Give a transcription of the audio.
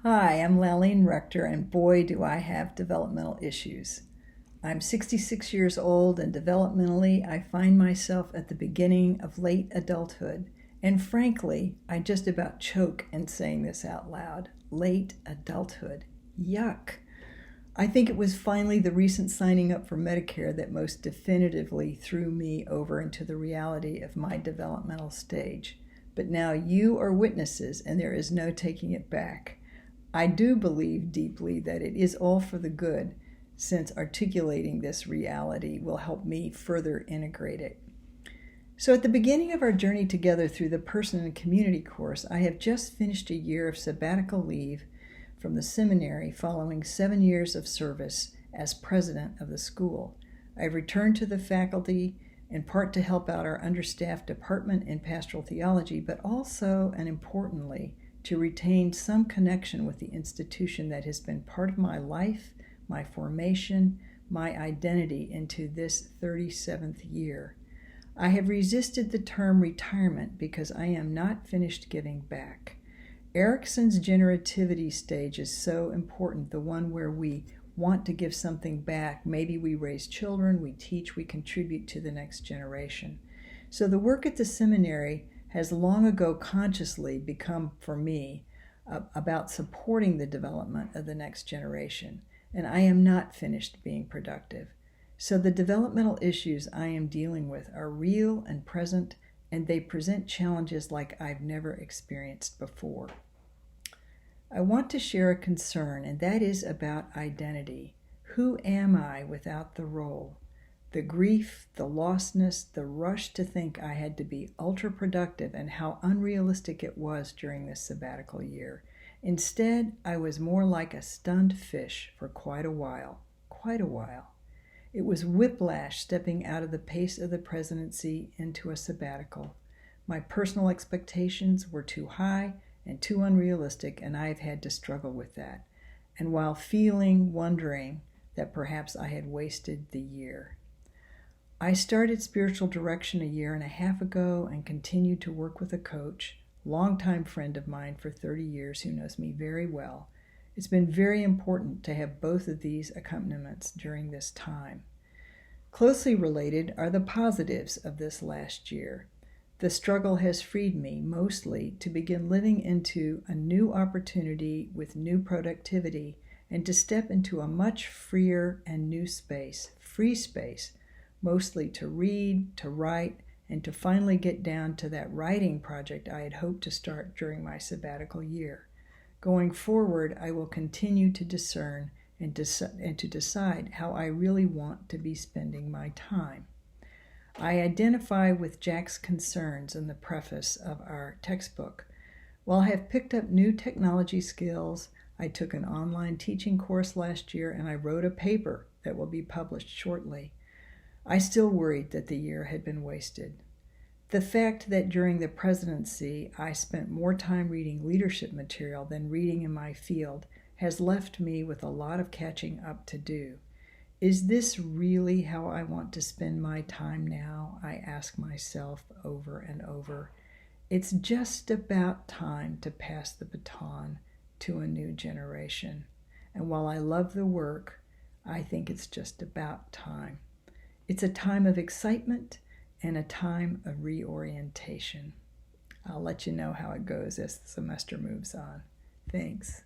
Hi, I'm Rector, and boy, do I have developmental issues. I'm 66 years old, and developmentally, I find myself at the beginning of late adulthood. And frankly, I just about choke in saying this out loud. Late adulthood. Yuck. I think it was finally the recent signing up for Medicare that most definitively threw me over into the reality of my developmental stage. But now you are witnesses, and there is no taking it back. I do believe deeply that it is all for the good, since articulating this reality will help me further integrate it. So, at the beginning of our journey together through the Person and Community course, I have just finished a year of sabbatical leave from the seminary following 7 years of service as president of the school. I've returned to the faculty in part to help out our understaffed department in pastoral theology, but also, and importantly, to retain some connection with the institution that has been part of my life, my formation, my identity into this 37th year. I have resisted the term retirement because I am not finished giving back. Erickson's generativity stage is so important, the one where we want to give something back. Maybe we raise children, we teach, we contribute to the next generation. So the work at the seminary has long ago consciously become, for me, about supporting the development of the next generation, and I am not finished being productive. So the developmental issues I am dealing with are real and present, and they present challenges like I've never experienced before. I want to share a concern, and that is about identity. Who am I without the role? The grief, the lostness, the rush to think I had to be ultra productive, and how unrealistic it was during this sabbatical year. Instead, I was more like a stunned fish for quite a while. It was whiplash stepping out of the pace of the presidency into a sabbatical. My personal expectations were too high and too unrealistic, and I've had to struggle with that. And while wondering that perhaps I had wasted the year. I started spiritual direction a year and a half ago and continued to work with a coach, longtime friend of mine for 30 years who knows me very well. It's been very important to have both of these accompaniments during this time. Closely related are the positives of this last year. The struggle has freed me, mostly, to begin living into a new opportunity with new productivity and to step into a much freer and new space, free space, mostly to read, to write, and to finally get down to that writing project I had hoped to start during my sabbatical year. Going forward, I will continue to discern and to decide how I really want to be spending my time. I identify with Jack's concerns in the preface of our textbook. While I have picked up new technology skills, I took an online teaching course last year and I wrote a paper that will be published shortly. I still worried that the year had been wasted. The fact that during the presidency I spent more time reading leadership material than reading in my field has left me with a lot of catching up to do. Is this really how I want to spend my time now? I ask myself over and over. It's just about time to pass the baton to a new generation. And while I love the work, I think it's just about time. It's a time of excitement and a time of reorientation. I'll let you know how it goes as the semester moves on. Thanks.